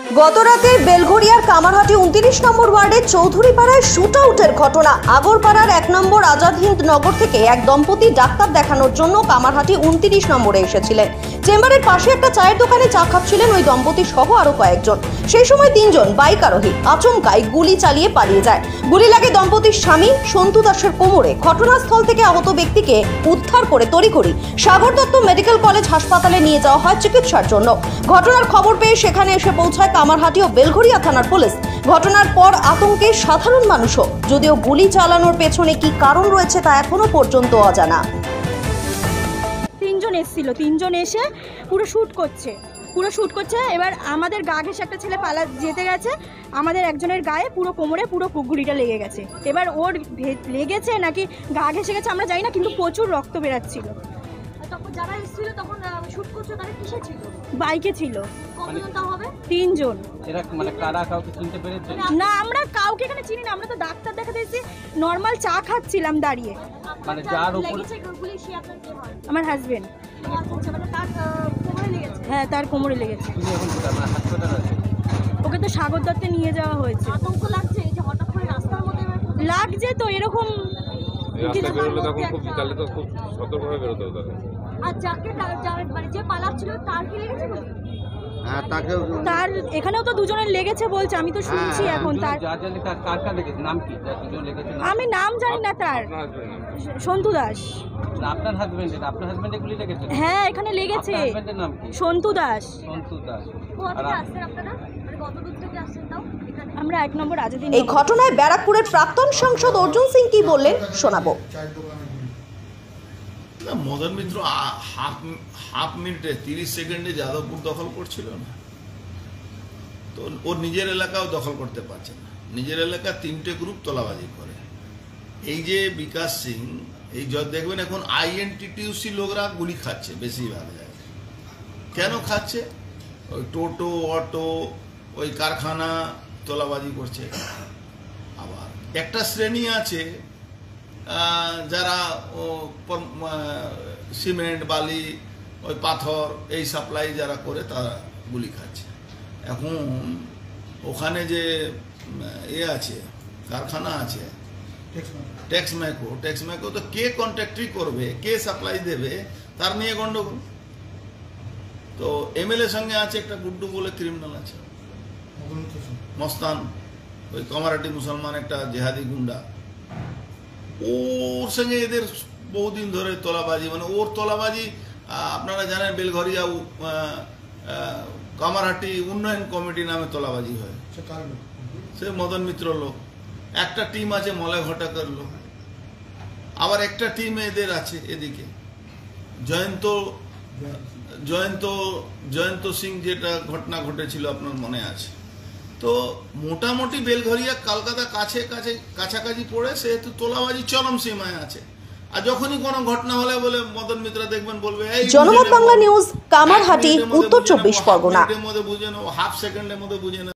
গতরাতে বেলঘরিয়ার কামারহাটি 29 নম্বর ওয়ার্ডের চৌধুরীপাড়ায় শুট আউটের ঘটনা। আগরপাড়ার 1 নম্বর আজাদ হিন্দ নগর থেকে এক দম্পতি ডাক্তার দেখানোর জন্য কামারহাটি 29 নম্বরে এসেছিলেন। চেম্বারের পাশে একটা চায়ের দোকানে চা খাচ্ছিলেন ওই দম্পতি সহ আরো কয়েকজন। সেই সময় 3 জন বাইক আরোহী আচমকাই গুলি চালিয়ে পালিয়ে যায়। গুলি লাগে দম্পতির স্বামী সন্তু দাসের কোমরে। ঘটনাস্থল থেকে আহত ব্যক্তিকে উদ্ধার করে তড়িঘড়ি সাগর দত্ত মেডিকেল কলেজ হাসপাতালে নিয়ে যাওয়া হয় চিকিৎসার জন্য। ঘটনার খবর পেয়ে সেখানে এসে পৌঁছায় কামারহাটি ও বেলঘরিয়া থানার পুলিশ। ঘটনার পর আতঙ্কে সাধারণ মানুষও, যদিও গুলি চালানোর পেছনে কি কারণ রয়েছে তা এখনো পর্যন্ত অজানা। 3 জন এসেছিল, 3 জন এসে পুরো শুট করছে। এবার আমাদের গা ঘেঁষে একটা ছেলে পালা যেতে গেছে, আমাদের একজনের গায়ে পুরো কোমরে পুরো গুলিটা লেগে গেছে। এবার ওর লেগেছে নাকি গা ঘেঁষে গেছে আমরা জানি না, কিন্তু প্রচুর রক্ত বেরাচ্ছিল। তখন যারা এসেছিল তখন শুট করছে তারা কিসে ছিল? বাইকে ছিল। কতজন তাও হবে? 3 জন। এরা মানে কারা কাউকে চিনতে পেরেছে? না, আমরা কাউকে এখানে চিনি না, আমরা তো ডাক্তার দেখাতে এসেছি, নরমাল চা খাচ্ছিলাম দাঁড়িয়ে। মানে যার উপর লেগেছে গুলি সে আপনার কে হয়? আমার হাজবেন্ড। আচ্ছা, মানে তার কোমরে লেগেছে? হ্যাঁ, তার কোমরে লেগেছে। তিনি এখন কোথায়? মানে হাসপাতালে আছে? ওকে তো সাগর দত্তে নিয়ে যাওয়া হয়েছে। আতঙ্ক লাগছে এই যে হঠাৎ করে রাস্তার মধ্যে লাগছে তো এরকম। রাস্তায় বেরোলে তখন খুব তাহলে তো খুব সতর্কভাবে বেরোতে হবে। আর যাকে মানে যে পালাচ্ছিল তার কি লেগেছে বলে? হ্যাঁ, তাকেও তার এখানেও তো 2 জনের লেগেছে বলছে, আমি তো শুনছি এখন। তার যার জানি কার কার লেগেছে, নাম কি? যার 2 জন লেগেছে আমি নাম জানি না তার। সন্তু দাস। আপনার হাজবেন্ডের গুলি লেগেছে? হ্যাঁ, এখানে লেগেছে। আপনার হাজবেন্ডের নাম কি? সন্তু দাস। সন্তু দাস। কোথা থেকে আসছেন আপনারা? মানে কত দূর থেকে আসছেন তাও এখানে? আমরা 1 নম্বর আজাদ হিন্দ। এই ঘটনায় ব্যারাকপুরের প্রাক্তন সাংসদ অর্জুন সিং কি বললেন শোনাবো। না, মদন মিত্র হাফ মিনিটে 30 সেকেন্ডে যাদবপুর দখল করছিল না তো, ওর নিজের এলাকাও দখল করতে পারছে না। নিজের এলাকা 3টে গ্রুপ তোলাবাজি করে। এই যে বিকাশ সিং, এই দেখবেন এখন INTTUC লোকরা গুলি খাচ্ছে বেশিরভাগ জায়গায়। কেন খাচ্ছে? ওই টোটো অটো ওই কারখানা তোলাবাজি করছে। আবার একটা শ্রেণী আছে যারা সিমেন্ট বালি ওই পাথর এই সাপ্লাই যারা করে তারা গুলি খাচ্ছে। এখন ওখানে যে আছে কারখানা আছে টেক্সম্যাকো, তো কে কন্ট্রাক্টরি করবে, কে সাপ্লাই দেবে তার নিয়ে গন্ডগোল। তো MLA সঙ্গে আছে একটা গুড্ডু বলে ক্রিমিনাল আছে, মস্তান, ওই কামারহাটি মুসলমান একটা জেহাদি গুন্ডা। ওর সঙ্গে এদের বহুদিন ধরে তোলাবাজি, মানে ওর তোলাবাজি আপনারা জানেন বেলঘরিয়া কামারহাটি উন্নয়ন কমিটি নামে তোলাবাজি হয়। সে মদন মিত্র লোক। একটা টিম আছে মলয় ঘটাকার লোক, আবার একটা টিম এদের আছে এদিকে জয়ন্ত সিং, যেটা ঘটনা ঘটেছিল আপনার মনে আছে। তো মোটামুটি বেলঘরিয়া কলকাতা কাছাকাছি পড়ে, সেহেতু তোলাবাজি চরম সীমায় আছে। আর যখনই কোনো ঘটনা হলে বলে মদন মিত্র দেখবেন বলবে এই জনমত বাংলা নিউজ, কামারহাটি, উত্তর 24 পরগনা। মধ্যে বুঝে নেবো, হাফ সেকেন্ডের মধ্যে বুঝে নেবো।